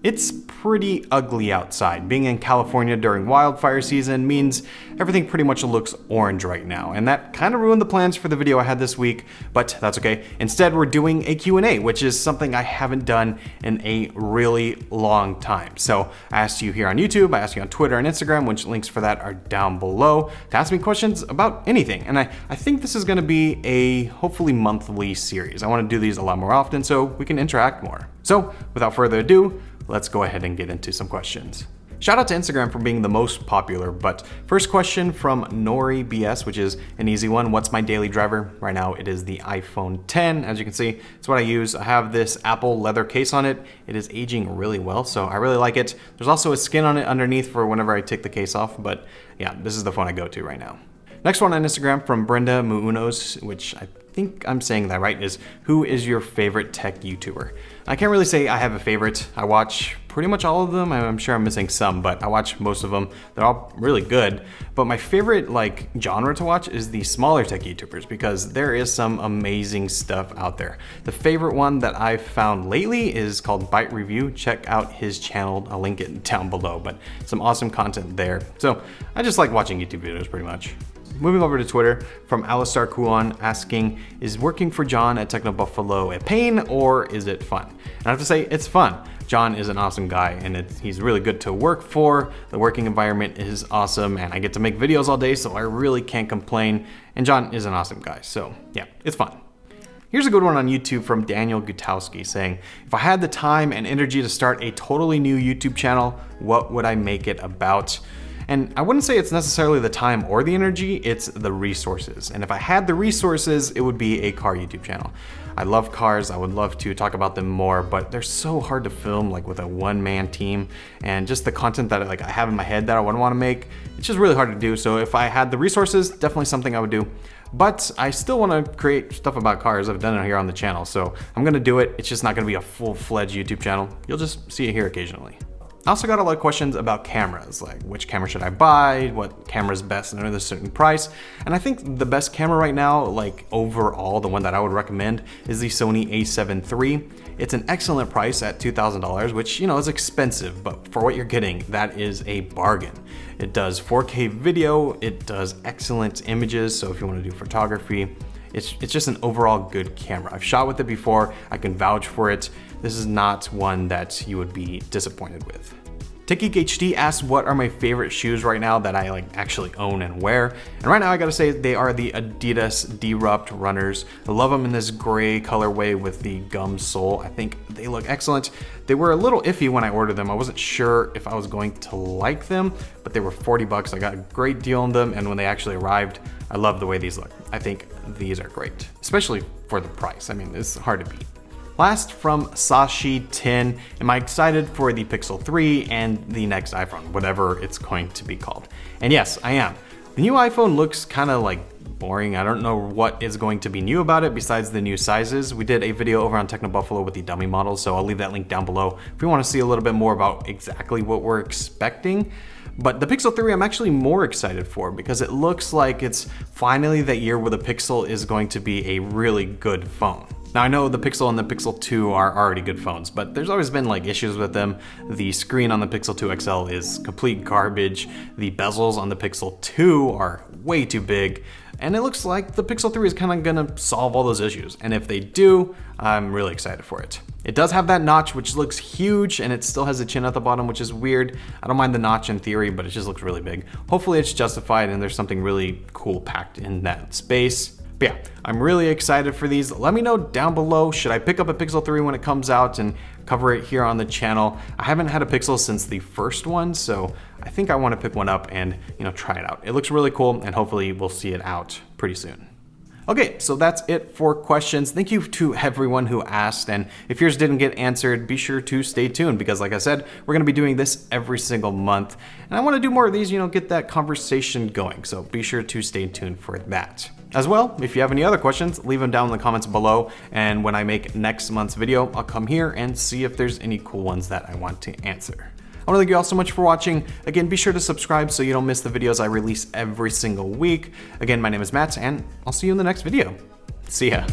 It's pretty ugly outside. Being in California during wildfire season means everything pretty much looks orange right now, and that kind of ruined the plans for the video I had this week, but that's okay. Instead, we're doing a Q&A, which is something I haven't done in a really long time. So I asked you here on YouTube, I asked you on Twitter and Instagram, which links for that are down below, to ask me questions about anything. And I think this is gonna be a hopefully monthly series. I wanna do these a lot more often so we can interact more. So without further ado, let's go ahead and get into some questions. Shout out to Instagram for being the most popular, but first question from Nori BS, which is an easy one. What's my daily driver? Right now it is the iPhone 10. As you can see, it's what I use. I have this Apple leather case on it. It is aging really well, so I really like it. There's also a skin on it underneath for whenever I take the case off, but yeah, this is the phone I go to right now. Next one on Instagram from Brenda Muunos, which I think I'm saying that right, is who is your favorite tech YouTuber? I can't really say I have a favorite. I watch pretty much all of them. I'm sure I'm missing some, but I watch most of them. They're all really good. But my favorite genre to watch is the smaller tech YouTubers, because there is some amazing stuff out there. The favorite one that I've found lately is called Byte Review. Check out his channel. I'll link it down below, but some awesome content there. So I just like watching YouTube videos pretty much. Moving over to Twitter, from Alistar Kuon asking, is working for John at Techno Buffalo a pain or is it fun? And I have to say, it's fun. John is an awesome guy and he's really good to work for. The working environment is awesome and I get to make videos all day, so I really can't complain. And John is an awesome guy, so yeah, it's fun. Here's a good one on YouTube from Daniel Gutowski saying, if I had the time and energy to start a totally new YouTube channel, what would I make it about? And I wouldn't say it's necessarily the time or the energy, it's the resources. And if I had the resources, it would be a car YouTube channel. I love cars, I would love to talk about them more, but they're so hard to film with a one-man team, and just the content that I have in my head that I would want to make, it's just really hard to do. So if I had the resources, definitely something I would do. But I still want to create stuff about cars. I've done it here on the channel, so I'm gonna do it. It's just not gonna be a full-fledged YouTube channel. You'll just see it here occasionally. I also got a lot of questions about cameras, like which camera should I buy, what camera's best under a certain price. And I think the best camera right now, overall, the one that I would recommend is the Sony a7 III. It's an excellent price at $2,000, which, is expensive, but for what you're getting, that is a bargain. It does 4K video, it does excellent images, so if you want to do photography, it's just an overall good camera. I've shot with it before, I can vouch for it. This is not one that you would be disappointed with. Tikik HD asks, what are my favorite shoes right now that I actually own and wear? And right now I gotta say they are the Adidas Derupt runners. I love them in this gray colorway with the gum sole. I think they look excellent. They were a little iffy when I ordered them. I wasn't sure if I was going to like them, but they were 40 bucks. I got a great deal on them, and when they actually arrived, I love the way these look. I think these are great, especially for the price. I mean, it's hard to beat. Last from Sashi10, am I excited for the Pixel 3 and the next iPhone, whatever it's going to be called? And yes, I am. The new iPhone looks kind of boring. I don't know what is going to be new about it besides the new sizes. We did a video over on Techno Buffalo with the dummy models, so I'll leave that link down below if you want to see a little bit more about exactly what we're expecting. But the Pixel 3 I'm actually more excited for, because it looks like it's finally that year where the Pixel is going to be a really good phone. Now I know the Pixel and the Pixel 2 are already good phones, but there's always been issues with them. The screen on the Pixel 2 XL is complete garbage. The bezels on the Pixel 2 are way too big. And it looks like the Pixel 3 is kind of gonna solve all those issues. And if they do, I'm really excited for it. It does have that notch, which looks huge, and it still has a chin at the bottom, which is weird. I don't mind the notch in theory, but it just looks really big. Hopefully it's justified and there's something really cool packed in that space. But yeah, I'm really excited for these. Let me know down below, should I pick up a Pixel 3 when it comes out and cover it here on the channel? I haven't had a Pixel since the first one, so I think I want to pick one up and try it out. It looks really cool, and hopefully we'll see it out pretty soon. Okay, so that's it for questions. Thank you to everyone who asked, and if yours didn't get answered, be sure to stay tuned, because like I said, we're gonna be doing this every single month, and I wanna do more of these, get that conversation going, so be sure to stay tuned for that. As well, if you have any other questions, leave them down in the comments below, and when I make next month's video, I'll come here and see if there's any cool ones that I want to answer. I want to thank you all so much for watching. Again, be sure to subscribe so you don't miss the videos I release every single week. Again, my name is Matt, and I'll see you in the next video. See ya.